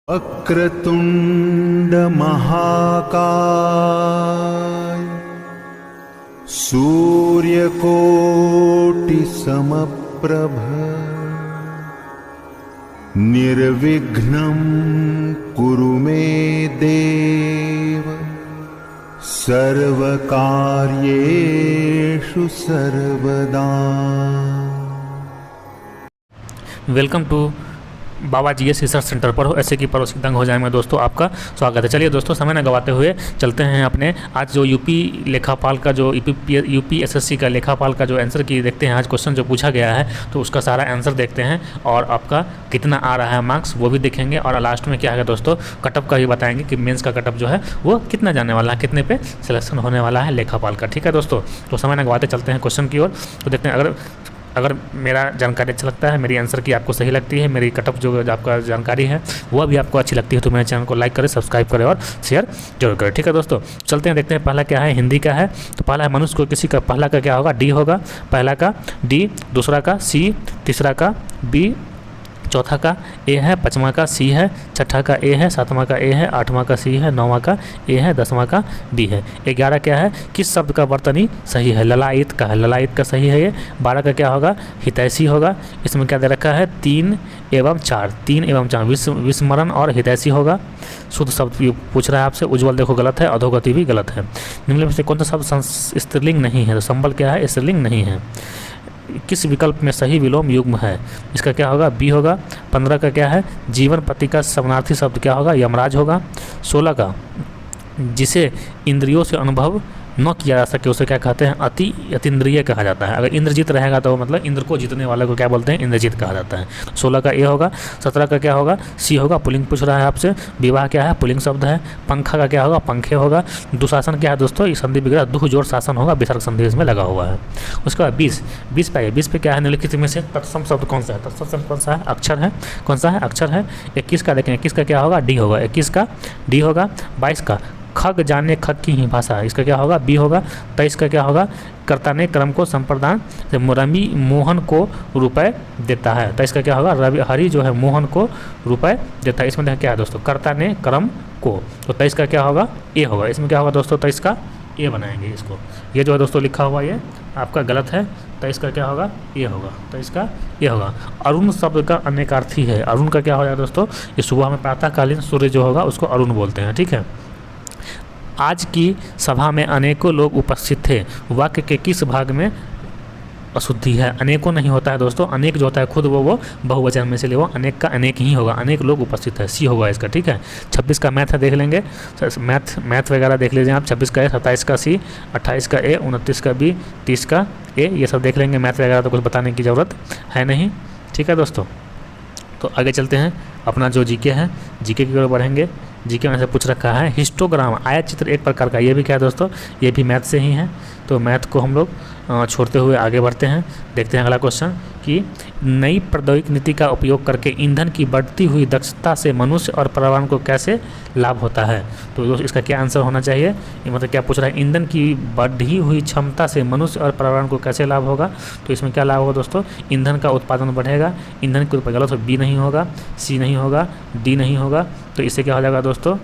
वक्रतुंड महाकाय सूर्यकोटि समप्रभ निर्विघ्नं कुरु मे देव सर्वकार्येषु सर्वदा। Welcome to Baba GS research centre पर हो ऐसे की पड़ोसी दंग हो जाए में दोस्तों आपका स्वागत है। चलिए दोस्तों, समय न गवाते हुए चलते हैं अपने आज जो यूपी लेखापाल का जो यूपी एसएससी का लेखापाल का जो आंसर की देखते हैं। आज क्वेश्चन जो पूछा गया है तो उसका सारा आंसर देखते हैं और आपका कितना आ रहा है मार्क्स वो भी देखेंगे और लास्ट में क्या है दोस्तों कटअप का भी बताएंगे कि मेंस का कटअप जो है वो कितना जाने वाला है, कितने पे सिलेक्शन होने वाला है लेखापाल का। ठीक है दोस्तों, तो समय न गवाते चलते हैं क्वेश्चन की ओर। तो देखते हैं अगर मेरा जानकारी अच्छा लगता है, मेरी आंसर की आपको सही लगती है, मेरी कटअप जो आपका जानकारी है वह भी आपको अच्छी लगती है तो मेरे चैनल को लाइक करें, सब्सक्राइब करें और शेयर जरूर करें। ठीक है दोस्तों, चलते हैं देखते हैं पहला क्या है, हिंदी का है। तो पहला है मनुष्य को किसी का पहला का क्या होगा, डी होगा, पहला का डी, दूसरा का सी, तीसरा का बी, चौथा का ए है, पाँचवा का सी है, छठा का ए है, सातवां का ए है, आठवां का सी है, नौवां का ए है, दसवां का बी है। 11 क्या है, किस शब्द का वर्तनी सही है, ललायत का है, ललायत का सही है ये। 12 का क्या होगा, हितैषी होगा। इसमें क्या दे रखा है, 3 एवं 4, 3 एवं 4 विस्मरण और हितैषी होगा। शुद्ध शब्द पूछ रहा है आपसे, उज्ज्वल देखो गलत है, अधोगति भी गलत है। निम्न में से कौन सा शब्द स्त्रीलिंग नहीं है, तो संबल क्या है, स्त्रीलिंग नहीं है। किस विकल्प में सही विलोम युग्म है, इसका क्या होगा, बी होगा। 15 का क्या है, जीवन पति का समानार्थी शब्द क्या होगा, यमराज होगा। 16 का जिसे इंद्रियों से अनुभव न किया जा सके उसे क्या कहते हैं, अतीन्द्रिय कहा जाता है। अगर इंद्रजीत रहेगा तो मतलब इंद्र को जीतने वाले को क्या बोलते हैं, इंद्रजीत कहा जाता है। 16 का ए होगा। 17 का क्या होगा, सी होगा, पुल्लिंग पूछ रहा है आपसे। विवाह क्या है, पुल्लिंग शब्द है। पंखा का क्या होगा, पंखे होगा। दुशासन क्या है दोस्तों, इस संधि विग्रह दुह जोड़ शासन होगा, विसर्ग संधि इसमें लगा हुआ है। उसके बाद 20 पे क्या है, निम्नलिखित में से तत्सम शब्द कौन सा है, तत्सम शब्द कौन सा है, अक्षर है, कौन सा है, अक्षर है। 21 का देखें, 21 का क्या होगा, डी होगा, 21 का डी होगा। 22 का खग जाने खग की ही भाषा, इसका क्या होगा, बी होगा। 23 का क्या होगा, कर्ता ने क्रम को संप्रदान से रवि मोहन को रुपए देता है। 23 का क्या होगा, हरि जो है मोहन को रुपए देता है। इसमें देखा क्या है दोस्तों, कर्ता ने क्रम को, तो 23 का क्या होगा, ए होगा। इसमें क्या होगा दोस्तों, 23 का ए बनाएंगे इसको। ये जो है दोस्तों लिखा हुआ ये आपका गलत है, 23 का क्या होगा, ए होगा, 23 का ए होगा। अरुण शब्द का अनेकार्थी है, अरुण का क्या हो जाएगा दोस्तों, ये सुबह में प्रातःकालीन सूर्य जो होगा उसको अरुण बोलते हैं। ठीक है, आज की सभा में अनेकों लोग उपस्थित थे, वाक्य के किस भाग में अशुद्धि है। अनेकों नहीं होता है दोस्तों, अनेक जो होता है खुद वो बहुवचन में से ले, वो अनेक का अनेक ही होगा, अनेक लोग उपस्थित है, सी होगा इसका। ठीक है, 26 का मैथ है, देख लेंगे, मैथ वगैरह देख लीजिए आप। 26 का ए, 27 का सी, 28 का ए, 29 का बी, 30 का ए, ये सब देख लेंगे। मैथ वगैरह तो कुछ बताने की ज़रूरत है नहीं। ठीक है दोस्तों, तो आगे चलते हैं, अपना जो जीके है, जीके की ओर बढ़ेंगे। जीके में से पूछ रखा है हिस्टोग्राम, आयत चित्र एक प्रकार का, ये भी क्या है दोस्तों, ये भी मैथ से ही है। तो मैथ को हम लोग छोड़ते हुए आगे बढ़ते हैं। देखते हैं अगला क्वेश्चन कि नई प्रौद्योगिकी नीति का उपयोग करके ईंधन की बढ़ती हुई दक्षता से मनुष्य और पर्यावरण को कैसे लाभ होता है। तो दोस्तों इसका क्या आंसर होना चाहिए, ये मतलब क्या पूछ रहा है, ईंधन की बढ़ी हुई क्षमता से मनुष्य और पर्यावरण को कैसे लाभ होगा। तो इसमें क्या लाभ होगा दोस्तों, ईंधन का उत्पादन बढ़ेगा। ईंधन के उत्पादन गलत, बी नहीं होगा, सी नहीं होगा, डी नहीं होगा। तो इससे क्या हो जाएगा दोस्तों,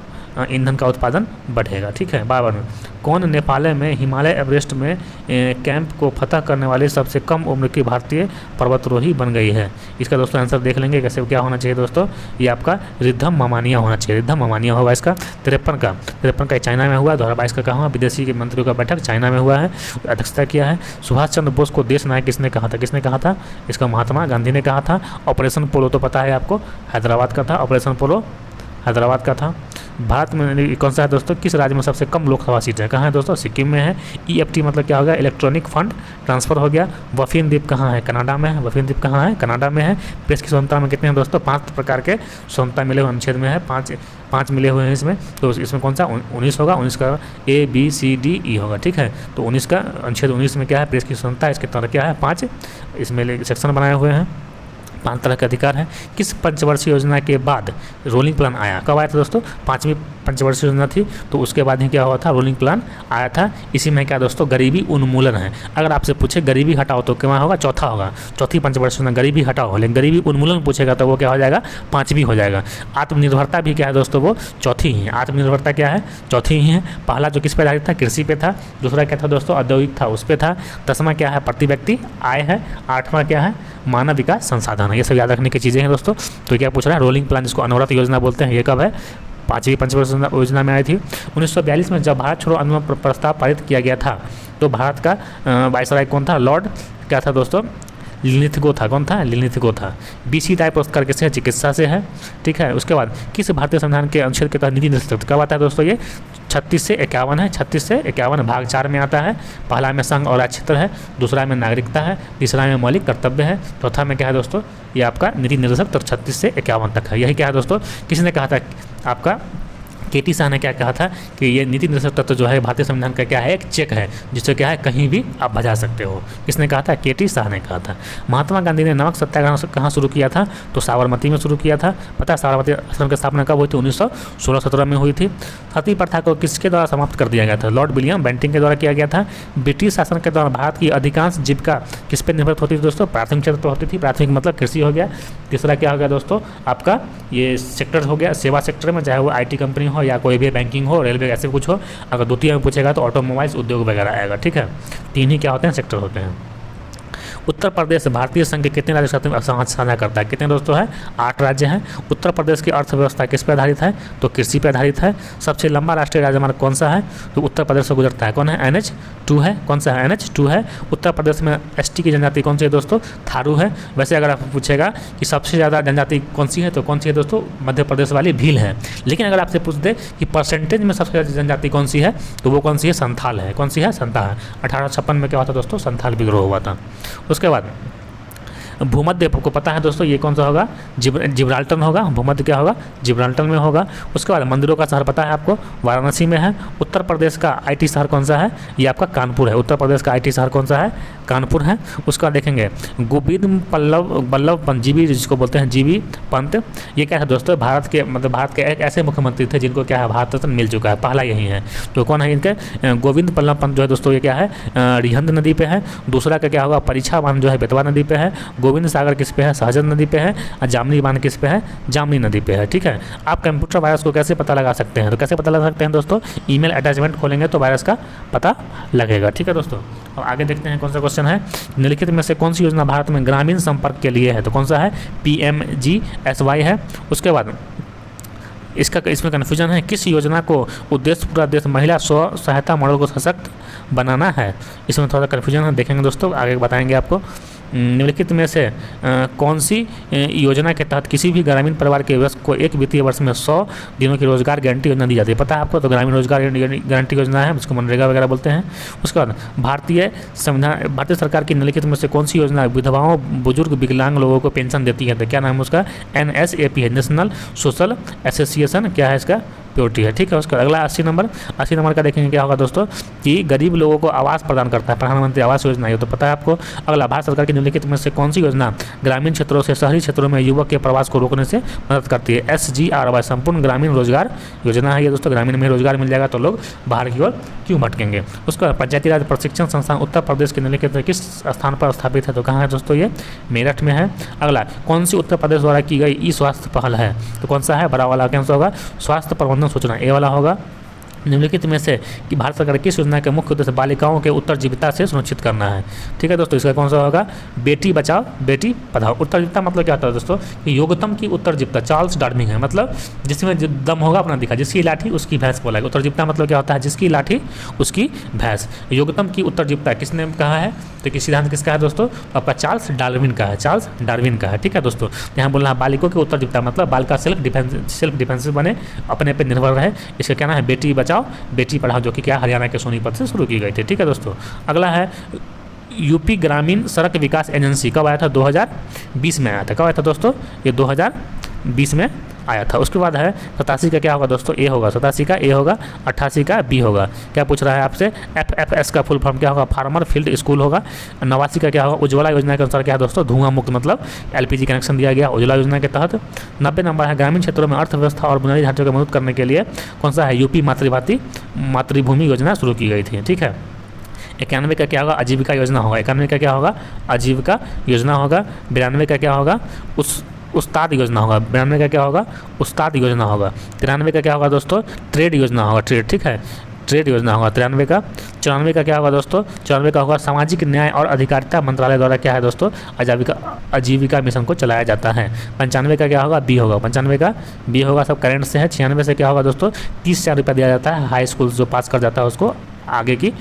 ईंधन का उत्पादन बढ़ेगा। ठीक है, 52 कौन नेपाल में हिमालय एवरेस्ट में कैंप को फतह करने वाली सबसे कम उम्र की भारतीय पर्वतारोही बन गई है। इसका दोस्तों आंसर देख लेंगे कैसे, क्या होना चाहिए दोस्तों, ये आपका रिद्धम ममानिया होना चाहिए, रिद्धम ममानिया होगा इसका। 53 का चाइना में हुआ। 2022 का कहा हुआ, विदेशी के मंत्रियों का बैठक चाइना में हुआ है, अध्यक्षता किया है। सुभाष चंद्र बोस को देश नायक किसने कहा था, किसने कहा था, इसका महात्मा गांधी ने कहा था। ऑपरेशन पोलो तो पता है आपको, हैदराबाद का था, ऑपरेशन पोलो हैदराबाद का था। भारत में कौन सा है दोस्तों, किस राज्य में सबसे कम लोकसभा सीट है, कहाँ है दोस्तों, सिक्किम में है। EFT मतलब क्या होगा, इलेक्ट्रॉनिक फंड ट्रांसफर हो गया। वफीन द्वीप कहाँ है, कनाडा में है। वफीन द्वीप कहाँ है, कनाडा में है। प्रेस की स्वतंत्रता में कितने हैं दोस्तों, 5 प्रकार के स्वतंत्रता मिले हुए अनुच्छेद में है, 5 मिले हुए हैं इसमें। तो इसमें कौन सा 19 होगा, 19 का A B C D E होगा। ठीक है, तो 19 का अनुच्छेद 19 में क्या है, प्रेस की स्वतंत्रता, इसके तरह क्या है 5 इसमें सेक्शन बनाए हुए हैं। 5 तरह के अधिकार है। किस पंचवर्षीय योजना के बाद रोलिंग प्लान आया? कब आया था दोस्तों? 5वीं पंचवर्षीय योजना थी, तो उसके बाद ही क्या हुआ था? रोलिंग प्लान आया था। इसी में क्या दोस्तों? गरीबी उन्मूलन है। अगर आपसे पूछे गरीबी हटाओ तो क्या होगा? चौथा होगा, चौथी पंचवर्षीय योजना गरीबी हटाओ। लेकिन गरीबी उन्मूलन पूछेगा तो वो क्या हो जाएगा? 5वीं हो जाएगा। आत्मनिर्भरता भी क्या है दोस्तों? वो चौथी ही है। आत्मनिर्भरता क्या है? चौथी ही है। पहला जो किस पे आधारित था? कृषि पे था। दूसरा क्या था दोस्तों? औद्योगिक था, उस पे था। 10वां क्या है? प्रति व्यक्ति आय है। 8वां क्या है? मानव विकास संसाधन है। ये सब याद रखने की चीज़ें हैं दोस्तों। तो क्या पूछ रहा है? रोलिंग प्लान, जिसको अनवरत योजना बोलते हैं, ये कब है? 5वीं पंचवर्षीय योजना में आई थी। 1942 में जब भारत छोड़ो आंदोलन प्रस्ताव पारित किया गया था, तो भारत का वायसराय कौन था? लॉर्ड क्या था दोस्तों? लिलिथगो था। कौन था? लिलिथगो था। बीसी राय पुरस्कार किससे? चिकित्सा से है। ठीक है। उसके बाद किस भारतीय संविधान के अनुच्छेद के तहत नीति निर्देशक कब आता है दोस्तों? ये 36 से 51 है। 36 से 51 भाग 4 में आता है। पहला में संघ और राज्य क्षेत्र है, दूसरा में नागरिकता है, तीसरा में मौलिक कर्तव्य है, चौथा में क्या है दोस्तों? ये आपका नीति निर्देशक तो 36 से 51 तक है। यही क्या है दोस्तों? किसी ने कहा था आपका केटी शाह ने क्या कहा था कि ये नीति निर्देशक तत्व जो है भारतीय संविधान का क्या है? एक चेक है, जिससे क्या है कहीं भी आप भजा सकते हो। किसने कहा था? केटी शाह ने कहा था। महात्मा गांधी ने नमक सत्याग्रह कहाँ शुरू किया था? तो साबरमती में शुरू किया था। पता है साबरमती आश्रम की स्थापना कब हुई थी? 1916-17 में हुई थी। सती प्रथा को किसके द्वारा समाप्त कर दिया गया था? लॉर्ड विलियम बेंटिंग के द्वारा किया गया था। ब्रिटिश शासन के दौरान भारत की अधिकांश जीविका किस पर निर्भर होती थी दोस्तों? प्राथमिक क्षेत्र पर होती थी। प्राथमिक मतलब कृषि हो गया। तीसरा क्या हो गया दोस्तों? आपका ये सेक्टर हो गया, सेवा सेक्टर में, चाहे वो IT कंपनी हो या कोई भी बैंकिंग हो, रेलवे, ऐसे कुछ हो। अगर द्वितीय में पूछेगा तो ऑटोमोबाइल्स उद्योग वगैरह आएगा। ठीक है। 3 ही क्या होते हैं? सेक्टर होते हैं। उत्तर प्रदेश भारतीय संघ के कितने राज्य साझा करता है? कितने दोस्तों है? 8 राज्य हैं। उत्तर प्रदेश की अर्थव्यवस्था किस पर आधारित है? तो कृषि पर आधारित है। सबसे लंबा राष्ट्रीय राजमार्ग कौन सा है? तो उत्तर प्रदेश से गुजरता है। कौन है? NH2 है। कौन सा है? NH2 है। उत्तर प्रदेश में ST की जनजाति कौन सी है दोस्तों? थारू है। वैसे अगर आपको पूछेगा कि सबसे ज़्यादा जनजाति कौन सी है, तो कौन सी है दोस्तों? मध्य प्रदेश वाली भील है। लेकिन अगर आपसे पूछ दे कि परसेंटेज में सबसे ज़्यादा जनजाति कौन सी है, तो वो कौन सी है? संथाल है। कौन सी है? संथाल। 1856 में क्या हुआ था दोस्तों? संथाल विद्रोह हुआ था। उसके बाद भूमध्य, आपको पता है दोस्तों ये कौन सा होगा? जिब्राल्टर होगा। भूमध्य क्या होगा? जिब्राल्टर में होगा। उसके बाद मंदिरों का शहर पता है आपको? वाराणसी में है। उत्तर प्रदेश का IT शहर कौन सा है? ये आपका कानपुर है। उत्तर प्रदेश का IT शहर कौन सा है? कानपुर है। उसका देखेंगे गोविंद बल्लभ पंत, जीबी जिसको बोलते हैं, जीबी पंत, ये क्या है दोस्तों? भारत के एक ऐसे मुख्यमंत्री थे जिनको क्या है? भारत रत्न मिल चुका है। पहला यही है। तो कौन है इनके? गोविंद बल्लभ पंत जो है दोस्तों, ये क्या है? रिहंद नदी पे है। दूसरा का क्या होगा? परीक्षा बांध जो है बेतवा नदी पे है। गोविंद सागर किस पे है? सहजन नदी पे है। और जामनी बांध किस पे है? जामनी नदी पे है। ठीक है। आप कंप्यूटर वायरस को कैसे पता लगा सकते हैं? तो कैसे पता लगा सकते हैं दोस्तों? ईमेल अटैचमेंट खोलेंगे तो वायरस का पता लगेगा। ठीक है दोस्तों। अब आगे देखते हैं कौन सा क्वेश्चन है। निम्नलिखित में से कौन सी योजना भारत में ग्रामीण संपर्क के लिए है? तो कौन सा है? PMGSY है। उसके बाद इसमें कन्फ्यूजन है। किस योजना को उद्देश्य पूरा देश महिला स्व सहायता मॉडल को सशक्त बनाना है? इसमें थोड़ा कन्फ्यूजन है, देखेंगे दोस्तों, आगे बताएंगे आपको। निम्नलिखित में से कौन सी योजना के तहत किसी भी ग्रामीण परिवार के व्यक्ति को एक वित्तीय वर्ष में 100 दिनों की रोजगार गारंटी योजना दी जाती है? पता है आपको? तो ग्रामीण रोजगार गारंटी योजना है, उसको मनरेगा वगैरह बोलते हैं। उसके बाद भारतीय सरकार की निम्नलिखित में से कौन सी योजना विधवाओं, बुजुर्ग, विकलांग लोगों को पेंशन देती है? तो क्या नाम है उसका? NSAP है, नेशनल सोशल एसोसिएशन क्या है इसका? प्योरिटी है। ठीक है। उसका अगला 80 नंबर का देखेंगे क्या होगा दोस्तों? कि गरीब लोगों को आवास प्रदान करता है, प्रधानमंत्री आवास योजना, ये तो पता है आपको। अगला, भारत सरकार की निम्नलिखित में से कौन सी योजना ग्रामीण क्षेत्रों से शहरी क्षेत्रों में युवक के प्रवास को रोकने से मदद करती है? SGRY, संपूर्ण ग्रामीण रोजगार योजना है ये दोस्तों। ग्रामीण में रोजगार मिल जाएगा तो लोग बाहर की ओर क्यों भटकेंगे? उसका पंचायती राज प्रशिक्षण संस्थान उत्तर प्रदेश के निम्नलिखित किस स्थान पर स्थापित है? तो कहाँ है दोस्तों? ये मेरठ में है। अगला, कौन सी उत्तर प्रदेश द्वारा की गई स्वास्थ्य पहल है? तो कौन सा है? बड़ा वाला कौन सा होगा? स्वास्थ्य प्रबंधन सूचना, ए वाला होगा। निम्नलिखित में से कि भारत सरकार किस योजना के मुख्य उद्देश्य बालिकाओं के उत्तरजीविता से सुनिश्चित करना है? ठीक है दोस्तों। इसका कौन सा होगा? बेटी बचाओ बेटी पढ़ाओ। उत्तरजीविता मतलब क्या होता है दोस्तों? कि योग्यतम की उत्तरजीविता, चार्ल्स डार्विन है, मतलब जिसमें दम होगा अपना दिखा, जिसकी लाठी उसकी भैंस बोला। उत्तरजीविता मतलब क्या होता है? जिसकी लाठी उसकी भैंस। योग्यतम की उत्तरजीविता किसने कहा है? तो कि सिद्धांत किसका है दोस्तों? आपका चार्ल्स डार्विन का है। चार्ल्स डार्विन का है। ठीक है दोस्तों। यहाँ बोलना है बालिकों की उत्तरजीविता मतलब बाल का सेल्फ डिफेंसिव बने, अपने पे निर्भर रहे। इसका क्या नाम है? बेटी बचाओ बेटी पढ़ाओ, जो कि क्या हरियाणा के सोनीपत से शुरू की गई थी। ठीक है दोस्तों। अगला है यूपी ग्रामीण सड़क विकास एजेंसी कब आया था? 2020 में आया था। कब आया था दोस्तों? ये 2020 में आया था। उसके बाद है 87 का क्या होगा दोस्तों, ए होगा, 87 का ए होगा, 88 का बी होगा। क्या पूछ रहा है आपसे, FFS का फुल फॉर्म क्या होगा, फार्मर फील्ड स्कूल होगा। 89 का क्या होगा, उज्ज्वला योजना के अनुसार क्या है दोस्तों, धुआं मुक्त, मतलब LPG कनेक्शन दिया गया उज्ज्वला योजना के तहत। 90 नंबर है, ग्रामीण क्षेत्रों में अर्थव्यवस्था और बुनियादी ढांचे को मदद करने के लिए कौन सा है, यूपी मातृभूमि योजना शुरू की गई थी। ठीक है। 91 का क्या होगा, आजीविका योजना होगा। 91 का क्या होगा, आजीविका योजना होगा। 92 का क्या होगा, उस्ताद योजना होगा। 92 का क्या होगा, उस्ताद योजना होगा। 93 का क्या होगा दोस्तों, ट्रेड योजना होगा, ट्रेड। ठीक है, ट्रेड योजना होगा 93 का। 94 का क्या होगा दोस्तों, 94 का होगा सामाजिक न्याय और अधिकारिता मंत्रालय द्वारा क्या है दोस्तों, आजीविका मिशन को चलाया जाता है। 95 का क्या होगा, बी होगा। 95 का बी होगा, सब करेंट से है। 96 से क्या होगा दोस्तों, 30,000 रुपया दिया जाता है हाई स्कूल जो पास कर जाता है उसको आगे की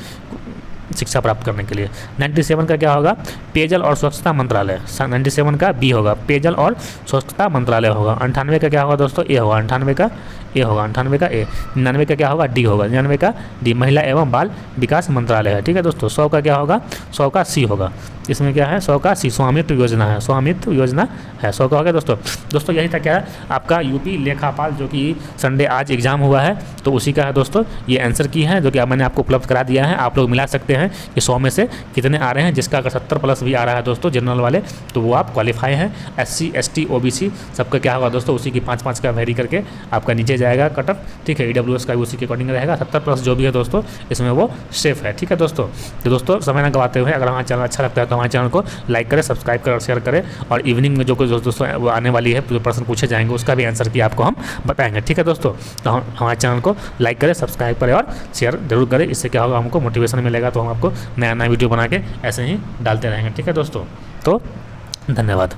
शिक्षा प्राप्त करने के लिए। 97 का क्या होगा, पेयजल और स्वच्छता मंत्रालय। 97 का बी होगा, पेयजल और स्वच्छता मंत्रालय होगा। 98 का क्या होगा दोस्तों, ए होगा। 98 का ए होगा, 98 का ए। 99 का क्या होगा, डी होगा। 99 का डी, महिला एवं बाल विकास मंत्रालय है। ठीक है दोस्तों। 100 का क्या होगा, 100 का सी होगा। इसमें क्या है, 100 का सी, स्वामित्व योजना है, स्वामित्व योजना है। 100 का हो गया दोस्तों यही था क्या आपका यूपी लेखापाल जो कि संडे आज एग्जाम हुआ है, तो उसी का है दोस्तों ये आंसर की है जो कि मैंने आपको उपलब्ध करा दिया है। आप लोग मिला सकते हैं कि 100 में से कितने आ रहे हैं। जिसका अगर 70+ भी आ रहा है दोस्तों जनरल वाले, तो वो आप क्वालिफाई हैं। SC ST OBC सबका क्या होगा दोस्तों, उसी की 5-5 का वेरी करके आपका नीचे जाएगा कटअप। ठीक है, EWS का भी उसी के अकॉर्डिंग रहेगा। 70+ जो भी है दोस्तों इसमें वो सेफ है। ठीक है दोस्तों। तो दोस्तों समय ना गवाते हुए अगर हमारा चैनल अच्छा लगता है तो हमारे चैनल को लाइक करें, सब्सक्राइब करें और शेयर करें। और इवनिंग में जो कुछ दोस्तों वो आने वाली है, जो प्रश्न पूछे जाएंगे उसका भी आंसर की आपको हम बताएंगे। ठीक है दोस्तों। तो हमारे चैनल को लाइक करें, सब्सक्राइब करें और शेयर जरूर करें। इससे क्या होगा, हमको मोटिवेशन मिलेगा, तो हम आपको नया वीडियो बना के ऐसे ही डालते रहेंगे। ठीक है दोस्तों। तो धन्यवाद।